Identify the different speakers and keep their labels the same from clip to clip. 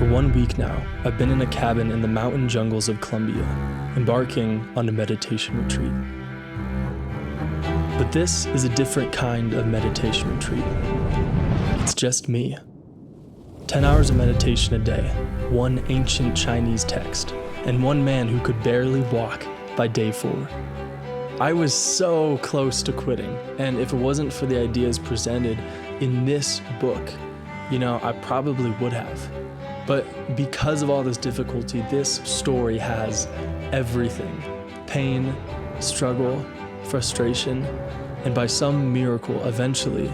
Speaker 1: For 1 week now, I've been in a cabin in the mountain jungles of Colombia, embarking on a meditation retreat. But this is a different kind of meditation retreat. It's just me. 10 hours of meditation a day, one ancient Chinese text, and one man who could barely walk by day 4. I was so close to quitting, and if it wasn't for the ideas presented in this book, I probably would have. But because of all this difficulty, this story has everything: pain, struggle, frustration, and by some miracle, eventually,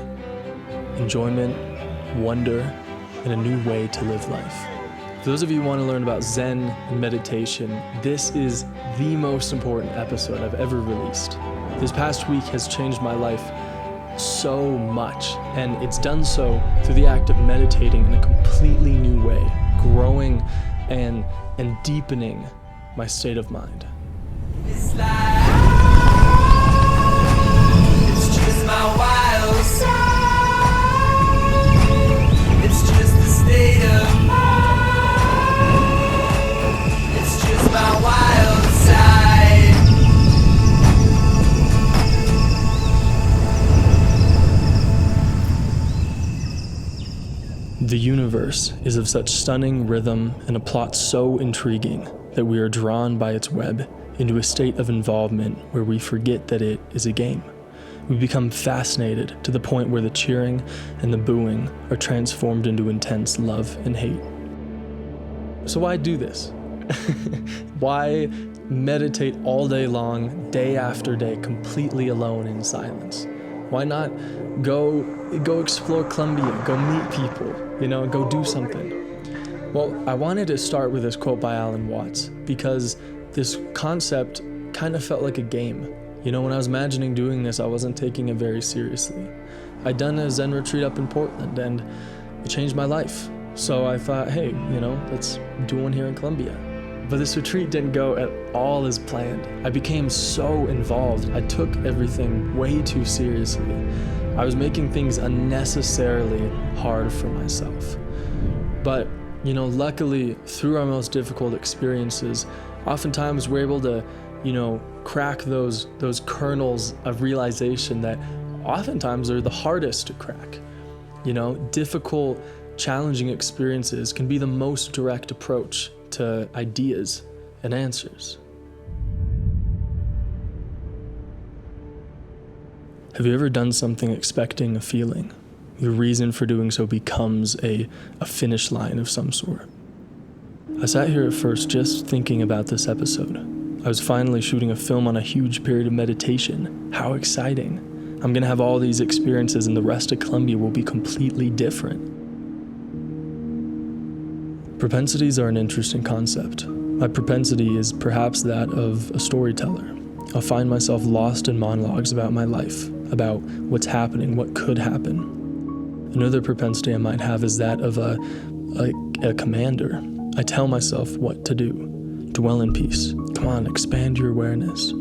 Speaker 1: enjoyment, wonder, and a new way to live life. For those of you who want to learn about Zen and meditation, this is the most important episode I've ever released. This past week has changed my life so much, and it's done so through the act of meditating in a completely new way, growing and deepening my state of mind.
Speaker 2: It's like, it's just my wild side. It's just the state of mind. It's just my wild side.
Speaker 1: The universe is of such stunning rhythm and a plot so intriguing that we are drawn by its web into a state of involvement where we forget that it is a game. We become fascinated to the point where the cheering and the booing are transformed into intense love and hate. So why do this? Why meditate all day long, day after day, completely alone in silence? Why not go explore Colombia, go meet people, go do something? Well, I wanted to start with this quote by Alan Watts because this concept kind of felt like a game. When I was imagining doing this, I wasn't taking it very seriously. I'd done a Zen retreat up in Portland and it changed my life. So I thought, hey, let's do one here in Colombia. But this retreat didn't go at all as planned. I became so involved. I took everything way too seriously. I was making things unnecessarily hard for myself. But, luckily, through our most difficult experiences, oftentimes we're able to, crack those kernels of realization that oftentimes are the hardest to crack. Difficult, challenging experiences can be the most direct approach to ideas and answers. Have you ever done something expecting a feeling? Your reason for doing so becomes a finish line of some sort. I sat here at first just thinking about this episode. I was finally shooting a film on a huge period of meditation. How exciting. I'm gonna have all these experiences and the rest of Colombia will be completely different. Propensities are an interesting concept. My propensity is perhaps that of a storyteller. I'll find myself lost in monologues about my life, about what's happening, what could happen. Another propensity I might have is that of a commander. I tell myself what to do. Dwell in peace. Come on, expand your awareness.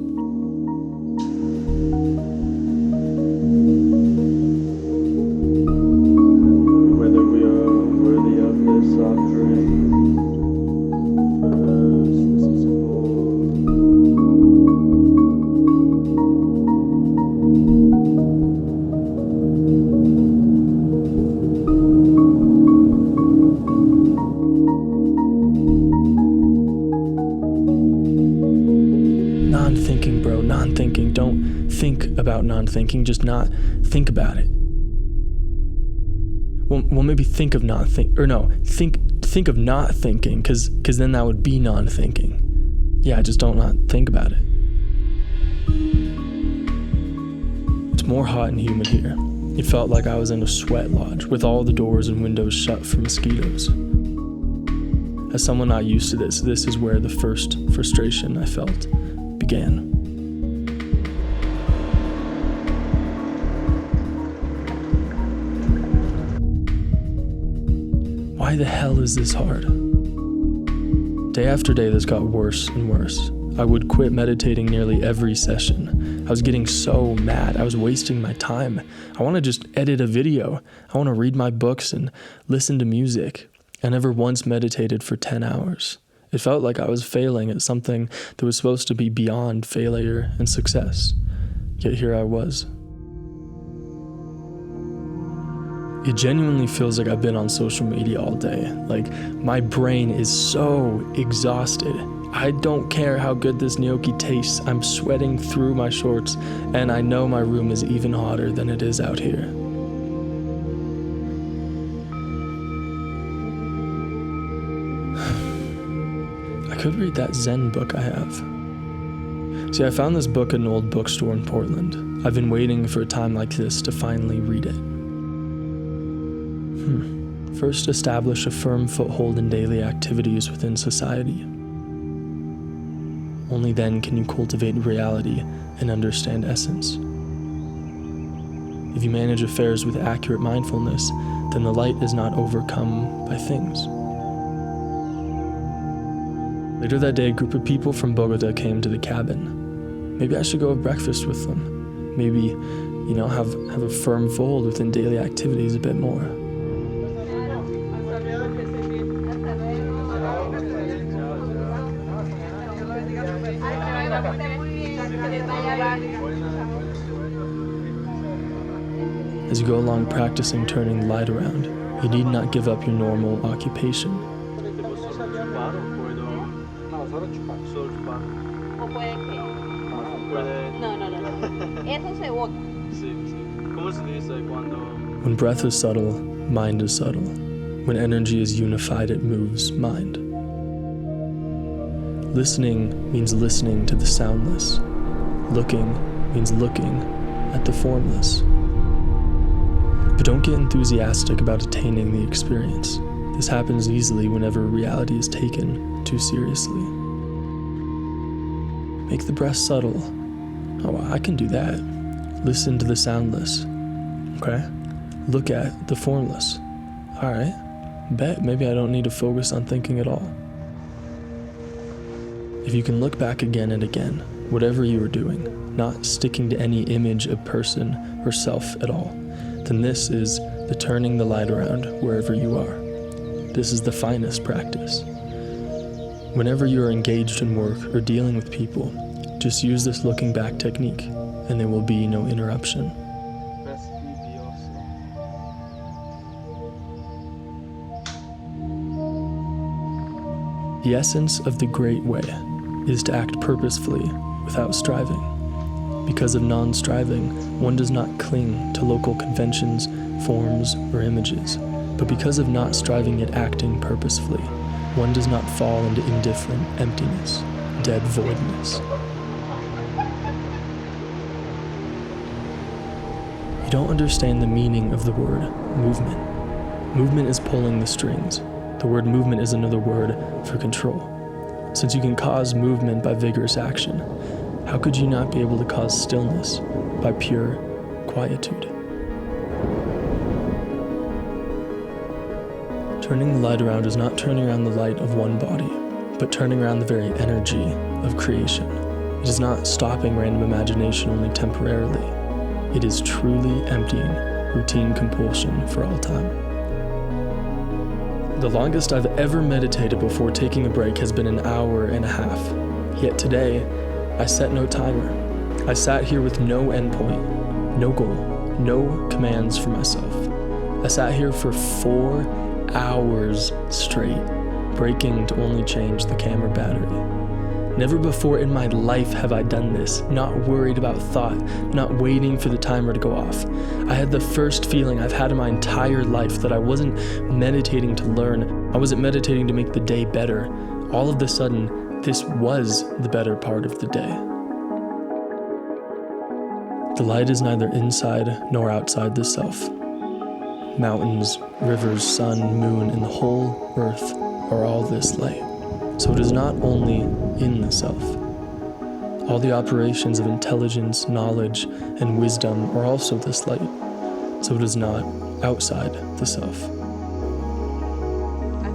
Speaker 1: Non-thinking, bro, non-thinking. Don't think about non-thinking, just not think about it. Well, maybe think of think of not thinking, because then that would be non-thinking. Yeah, just don't not think about it. It's more hot and humid here. It felt like I was in a sweat lodge with all the doors and windows shut for mosquitoes. As someone not used to this is where the first frustration I felt began. Why the hell is this hard? Day after day, this got worse and worse. I would quit meditating nearly every session. I was getting so mad. I was wasting my time. I want to just edit a video. I want to read my books and listen to music. I never once meditated for 10 hours. It felt like I was failing at something that was supposed to be beyond failure and success. Yet here I was. It genuinely feels like I've been on social media all day. Like, my brain is so exhausted. I don't care how good this gnocchi tastes. I'm sweating through my shorts, and I know my room is even hotter than it is out here. I could read that Zen book I have. See, I found this book at an old bookstore in Portland. I've been waiting for a time like this to finally read it. First, establish a firm foothold in daily activities within society. Only then can you cultivate reality and understand essence. If you manage affairs with accurate mindfulness, then the light is not overcome by things. Later that day, a group of people from Bogota came to the cabin. Maybe I should go have breakfast with them. Maybe, have a firm fold within daily activities a bit more. As you go along practicing turning the light around, you need not give up your normal occupation. When breath is subtle, mind is subtle. When energy is unified, it moves mind. Listening means listening to the soundless. Looking means looking at the formless. But don't get enthusiastic about attaining the experience. This happens easily whenever reality is taken too seriously. Make the breath subtle. Oh, I can do that. Listen to the soundless. Okay? Look at the formless. Alright. Bet maybe I don't need to focus on thinking at all. If you can look back again and again, whatever you are doing, not sticking to any image of person or self at all, then this is the turning the light around wherever you are. This is the finest practice. Whenever you are engaged in work or dealing with people, just use this looking back technique, and there will be no interruption. The essence of the Great Way is to act purposefully without striving. Because of non-striving, one does not cling to local conventions, forms, or images. But because of not striving yet acting purposefully, one does not fall into indifferent emptiness, dead voidness. You don't understand the meaning of the word movement. Movement is pulling the strings. The word movement is another word for control. Since you can cause movement by vigorous action, how could you not be able to cause stillness by pure quietude? Turning the light around is not turning around the light of one body, but turning around the very energy of creation. It is not stopping random imagination only temporarily. It is truly emptying routine compulsion for all time. The longest I've ever meditated before taking a break has been an hour and a half. Yet today, I set no timer. I sat here with no endpoint, no goal, no commands for myself. I sat here for 4 hours straight, breaking to only change the camera battery. Never before in my life have I done this, not worried about thought, not waiting for the timer to go off. I had the first feeling I've had in my entire life that I wasn't meditating to learn, I wasn't meditating to make the day better. All of a sudden, this was the better part of the day. The light is neither inside nor outside the self. Mountains, rivers, sun, moon, and the whole earth are all this light. So it is not only in the self. All the operations of intelligence, knowledge, and wisdom are also this light. So it is not outside the self.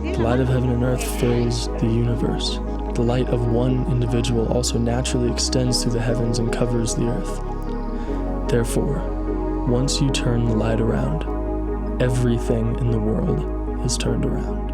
Speaker 1: The light of heaven and earth fills the universe. The light of one individual also naturally extends through the heavens and covers the earth. Therefore, once you turn the light around, everything in the world is turned around.